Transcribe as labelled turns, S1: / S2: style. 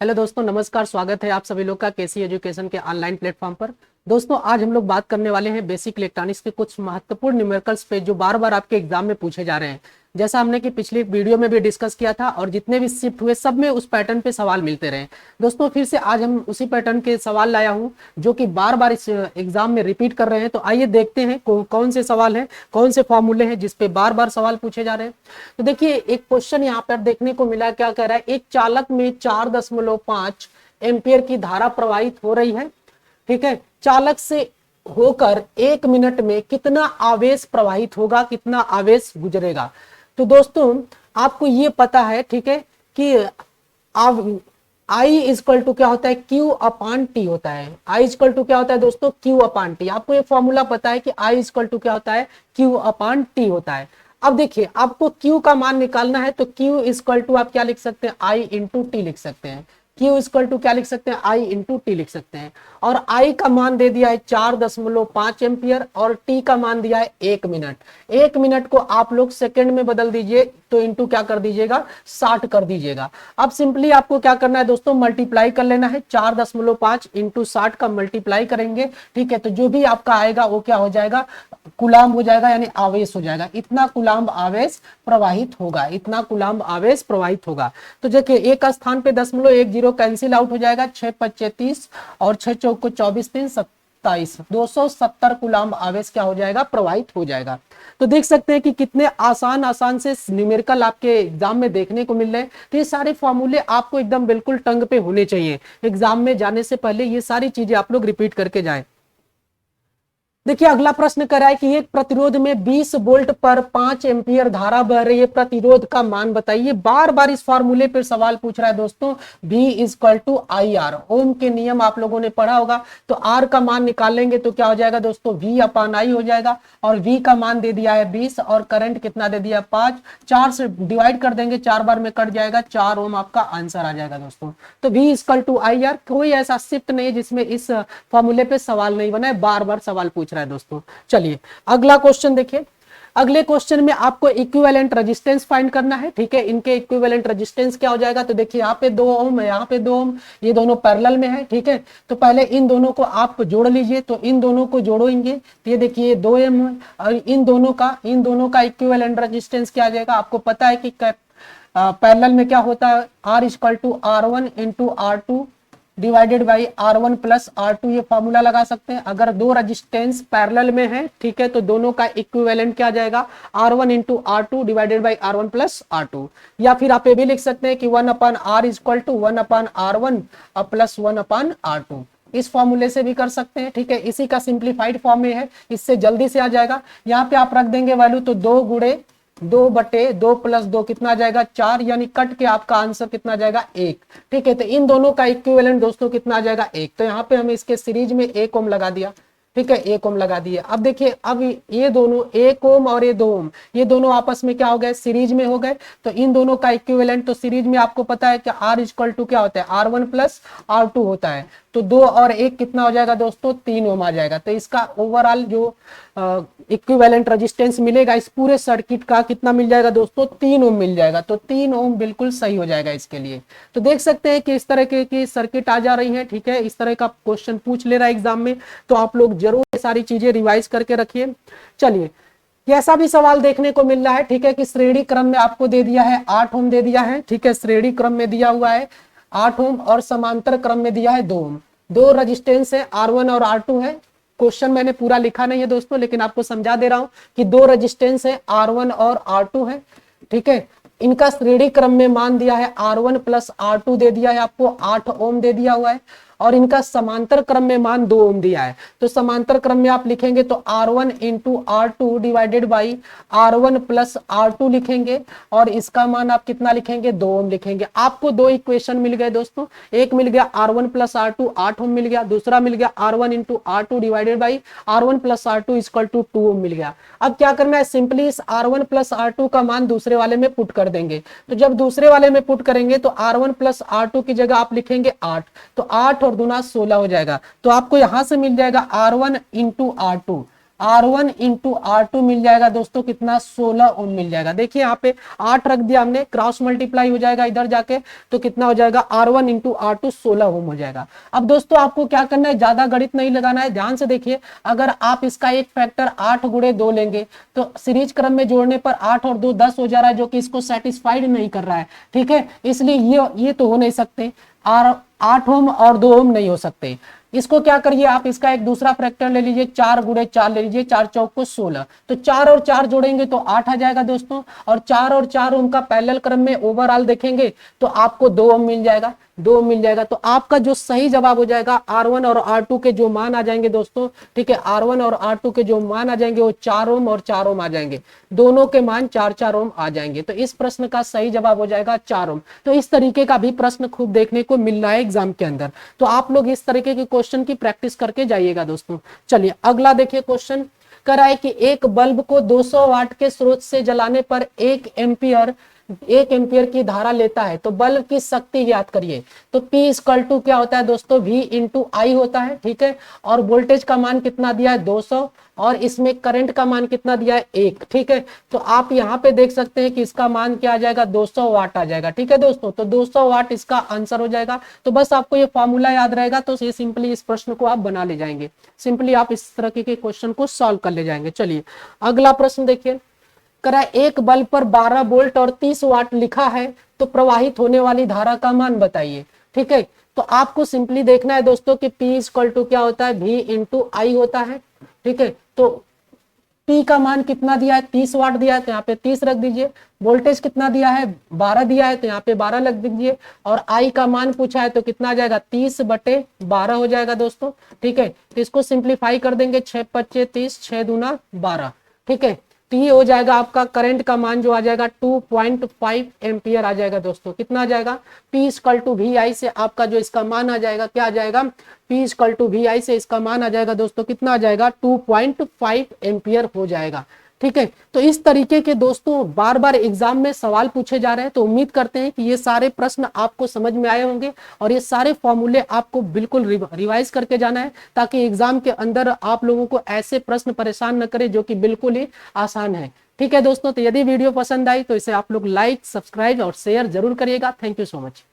S1: Hello दोस्तों, नमस्कार। स्वागत है आप सभी लोग का केसी एजुकेशन के ऑनलाइन प्लेटफॉर्म पर। दोस्तों, आज हम लोग बात करने वाले हैं बेसिक इलेक्ट्रॉनिक्स के कुछ महत्वपूर्ण न्यूमेरिकल्स पे जो बार बार आपके एग्जाम में पूछे जा रहे हैं। जैसा हमने कि पिछली वीडियो में भी डिस्कस किया था और जितने भी शिफ्ट हुए सब में उस पैटर्न पे सवाल मिलते रहे। दोस्तों, फिर से आज हम उसी पैटर्न के सवाल लाया हूं जो कि बार बार इस एग्जाम में रिपीट कर रहे हैं। तो आइए देखते हैं कौन से सवाल हैं, कौन से फॉर्मूले हैं जिसपे बार बार सवाल पूछे जा रहे हैं। तो देखिए, एक क्वेश्चन यहाँ पर देखने को मिला। क्या कह रहा है? एक चालक में 4.5 एम्पियर की धारा प्रवाहित हो रही है। ठीक है, चालक से होकर 1 मिनट में कितना आवेश प्रवाहित होगा, कितना आवेश गुजरेगा। तो दोस्तों, आपको ये पता है, ठीक है, कि आप आई इजक्वल टू क्या होता है, क्यू अपान टी होता है। आई इजक्वल टू क्या होता है दोस्तों, क्यू अपान टी। आपको ये फॉर्मूला पता है कि आई इजक्वल टू क्या होता है, क्यू अपान टी होता है। अब देखिए, आपको क्यू का मान निकालना है तो क्यू इजक्वल टू आप क्या लिख सकते हैं, आई इंटू टी लिख सकते हैं। क्यू इक्वल टू क्या लिख सकते हैं, आई इंटू टी लिख सकते हैं। और आई का मान दे दिया है 4.5 एम्पियर और टी का मान दिया है 1 मिनट। 1 मिनट को आप लोग सेकंड में बदल दीजिए तो इंटू क्या कर दीजिएगा, 60 कर दीजिएगा। अब सिंपली आपको क्या करना है दोस्तों, मल्टीप्लाई कर लेना है। 4.5 इंटू 60 का मल्टीप्लाई करेंगे, ठीक है, तो जो भी आपका आएगा वो क्या हो जाएगा, कुलाम्ब हो जाएगा, यानी आवेश हो जाएगा। इतना कुलाम्ब आवेश प्रवाहित होगा, इतना कुलाम्ब आवेश प्रवाहित होगा। तो देखिए, एक स्थान पे 10 कैंसिल आउट हो जाएगा। 6×5 = 30 और 6×4 = 24, 3 27, 270 कुलाम्ब आवेश क्या हो जाएगा, प्रवाहित हो जाएगा। तो देख सकते हैं कि कितने आसान से न्यूमेरिकल आपके एग्जाम में देखने को मिल रहे हैं। तो ये सारे फॉर्मूले आपको एकदम बिल्कुल टंग पे होने चाहिए। एग्जाम में जाने से पहले ये सारी चीजें आप लोग रिपीट करके जाएं। देखिए, अगला प्रश्न करा है कि एक प्रतिरोध में 20 वोल्ट पर 5 एम्पियर धारा बह रही है, प्रतिरोध का मान बताइए। बार बार इस फॉर्मूले पर सवाल पूछ रहा है दोस्तों। V equal to I R, Ohm के नियम आप लोगों ने पढ़ा होगा। तो R का मान निकालेंगे तो क्या हो जाएगा दोस्तों, V अपान आई हो जाएगा। और V का मान दे दिया है 20 और करंट कितना दे दिया, 5। 4 से डिवाइड कर देंगे, 4 बार में कट जाएगा, 4 ओम आपका आंसर आ जाएगा दोस्तों। तो V equal to I R. कोई ऐसा शिफ्ट नहीं है जिसमें इस फॉर्मूले पे सवाल नहीं बना है, बार बार सवाल पूछ रहा है दोस्तों। चलिए अगला क्वेश्चन देखिए। अगले क्वेश्चन में आपको इक्विवेलेंट रेजिस्टेंस फाइंड करना है, ठीक है। इनके इक्विवेलेंट रेजिस्टेंस क्या हो जाएगा, तो देखिए यहाँ पे 2 ओम है, यहाँ पे 2 ओम, ये दोनों पैरेलल में है, ठीक है। तो पहले इन दोनों को आप जोड़ लीजिए। तो इन दोनों को जोड़ेंगे तो ये देखिए 2 ओम है और इन दोनों का इक्विवेलेंट रेजिस्टेंस क्या आ जाएगा। आपको पता है कि पैरेलल में क्या होता है, R equal to R1 into R2 divided by R1 plus R2। ये फॉर्मूला लगा सकते हैं। अगर दो रेजिस्टेंस पैरेलल में है, ठीक है, तो दोनों का इक्विवेलेंट क्या आ जाएगा, R1 into R2 divided by R1 plus R2। या फिर आप ये भी लिख सकते हैं कि 1/R equal to 1/R1 plus 1/R2। इस फॉर्मूले से भी कर सकते हैं, ठीक है। इसी का सिंप्लीफाइड फॉर्म में है, इससे जल्दी से आ जाएगा। यहाँ पे आप रख देंगे वैल्यू, तो 2/2 प्लस 2 कितना आ जाएगा, 4, यानी कट के आपका आंसर कितना आ जाएगा, 1। ठीक है, तो इन दोनों का इक्विवेलेंट दोस्तों कितना आ जाएगा, 1। तो यहाँ पे हमें इसके सीरीज में 1 ओम लगा दिया, ठीक है, 1 ओम लगा दिए। अब देखिए, अब ये दोनों 1 ओम और ये 2 ओम, ये दोनों आपस में क्या हो गए, सीरीज में हो गए। तो इन दोनों का इक्विवेलेंट, तो सीरीज में आपको पता है कि R इक्वल टू क्या होता है, R1 प्लस R2 होता है। तो 2 और 1 कितना हो जाएगा दोस्तों, 3 ओम आ जाएगा। तो इसका ओवरऑल जो इक्विवेलेंट रेजिस्टेंस मिलेगा इस पूरे सर्किट का कितना मिल जाएगा दोस्तों, 3 ओम मिल जाएगा। तो 3 ओम बिल्कुल सही हो जाएगा इसके लिए। तो देख सकते हैं कि इस तरह की सर्किट आ जा रही है, ठीक है। इस तरह का क्वेश्चन पूछ ले रहा है एग्जाम में, तो आप लोग जरूर ये सारी चीजें रिवाइज करके रखिए। चलिए, ऐसा भी सवाल देखने को मिल रहा है, ठीक है, कि श्रेणी क्रम में आपको दे दिया है 8 ओम दे दिया है, ठीक है। श्रेणी क्रम में दिया हुआ है 8 ओम और समांतर क्रम में दिया है 2 ओम। दो रजिस्टेंस है, R1 और R2 है। क्वेश्चन मैंने पूरा लिखा नहीं है दोस्तों, लेकिन आपको समझा दे रहा हूं कि दो रजिस्टेंस है, R1 और R2 है, ठीक है। इनका श्रेणी क्रम में मान दिया है R1 प्लस R2 दे दिया है आपको, 8 ओम दे दिया हुआ है। और इनका समांतर क्रम में मान 2 ओम दिया है। तो समांतर क्रम में आप लिखेंगे तो R1 into R2 divided by R1 plus R2 लिखेंगे। और इसका मान आप कितना लिखेंगे, 2 ओम लिखेंगे। आपको दो इक्वेशन मिल गए दोस्तों। एक मिल गया R1 प्लस R2 8 ओम मिल गया, दूसरा मिल गया R1 into R2 divided by R1 plus R2 equal to 2 ohm मिल गया। अब क्या करना है, सिंपली इस R1 प्लस R2 का मान दूसरे वाले में पुट कर देंगे। तो जब दूसरे वाले में पुट करेंगे तो R1 प्लस R2 की जगह आप लिखेंगे 8। तो 8 और दूना 16 हो जाएगा। तो आपको यहां से मिल जाएगा R1 into R2। R1 into R2 मिल जाएगा दोस्तों कितना 16 ओम मिल जाएगा। देखिए यहाँ पे 8 रख दिया हमने, क्रॉस मल्टीप्लाई हो जाएगा इधर जाके, तो कितना हो जाएगा R1 इंटू R2 16 ओम हो जाएगा। अब दोस्तों आपको क्या करना है, ज्यादा गणित नहीं लगाना है, ध्यान से देखिए। अगर आप इसका एक फैक्टर 8 गुणे 2 लेंगे तो सीरीज क्रम में जोड़ने पर 8 और 2 10 हो जा रहा है, जो कि इसको सेटिस्फाइड नहीं कर रहा है। ठीक है, इसलिए ये तो हो नहीं सकते, और 8 ओम और 2 ओम नहीं हो सकते। इसको क्या करिए आप, इसका एक दूसरा फैक्टर ले लीजिए, 4 गुणे 4 ले लीजिए, 4 चौक को 16, तो 4 और 4 जोड़ेंगे तो 8 आ जाएगा दोस्तों। और 4 और 4 ओम का पैरेलल क्रम में ओवरऑल देखेंगे तो आपको 2 ओम मिल जाएगा, 2 मिल जाएगा। तो आपका जो सही जवाब हो जाएगा R1 और R2 के जो मान आ जाएंगे दोस्तों, ठीक है, R1 और R2 के जो मान आ जाएंगे वो 4 ओम और 4 ओम आ जाएंगे, दोनों के मान 4-4 ओम आ जाएंगे। तो इस प्रश्न का सही जवाब हो जाएगा 4 ओम। तो इस तरीके का भी प्रश्न खूब देखने को मिल रहा है एग्जाम के अंदर, तो आप लोग इस तरीके के क्वेश्चन की प्रैक्टिस करके जाइएगा दोस्तों। चलिए अगला देखिए क्वेश्चन करा है कि एक बल्ब को 200 वाट के स्रोत से जलाने पर 1 एम्पियर की धारा लेता है, तो बल्ब की शक्ति ज्ञात करिए। तो P इक्वल टू क्या होता है दोस्तों, V इंटू आई होता है। ठीक है, और वोल्टेज का मान कितना दिया है 200, और इसमें करंट का मान कितना दिया है 1। ठीक है, तो आप यहाँ पे देख सकते हैं कि इसका मान क्या आ जाएगा 200 वाट आ जाएगा। ठीक है दोस्तों, तो 200 वाट इसका आंसर हो जाएगा। तो बस आपको ये फॉर्मूला याद रहेगा, तो ये सिंपली इस प्रश्न को आप बना ले जाएंगे, सिंपली आप इस तरह के क्वेश्चन को सॉल्व कर ले जाएंगे। चलिए अगला प्रश्न देखिए, करा एक बल्ब पर 12 वोल्ट और 30 वाट लिखा है, तो प्रवाहित होने वाली धारा का मान बताइए। ठीक है, तो आपको सिंपली देखना है दोस्तों कि P इक्वल टू क्या होता है, V इंटू आई होता है। ठीक है, तो P का मान कितना दिया है 30 वाट दिया है, तो यहाँ पे 30 रख दीजिए। वोल्टेज कितना दिया है 12 दिया है, तो यहाँ पे 12 रख दीजिए। और आई का मान पूछा है तो कितना आ जाएगा 30/12 हो जाएगा दोस्तों। ठीक है, तो इसको सिंप्लीफाई कर देंगे, 6×5 30, 6 दूना 12। ठीक है, तो ये हो जाएगा आपका करंट का मान जो आ जाएगा 2.5 एम्पियर आ जाएगा दोस्तों। कितना आ जाएगा, P इक्वल टू वी आई से आपका जो इसका मान आ जाएगा क्या आ जाएगा, P इक्वल टू वी आई से इसका मान आ जाएगा दोस्तों कितना आ जाएगा 2.5 एम्पियर हो जाएगा। ठीक है, तो इस तरीके के दोस्तों बार बार एग्जाम में सवाल पूछे जा रहे हैं, तो उम्मीद करते हैं कि ये सारे प्रश्न आपको समझ में आए होंगे, और ये सारे फॉर्मूले आपको बिल्कुल रिवाइज करके जाना है, ताकि एग्जाम के अंदर आप लोगों को ऐसे प्रश्न परेशान न करे जो कि बिल्कुल ही आसान है। ठीक है दोस्तों, तो यदि वीडियो पसंद आई तो इसे आप लोग लाइक, सब्सक्राइब और शेयर जरूर करिएगा। Thank you so much.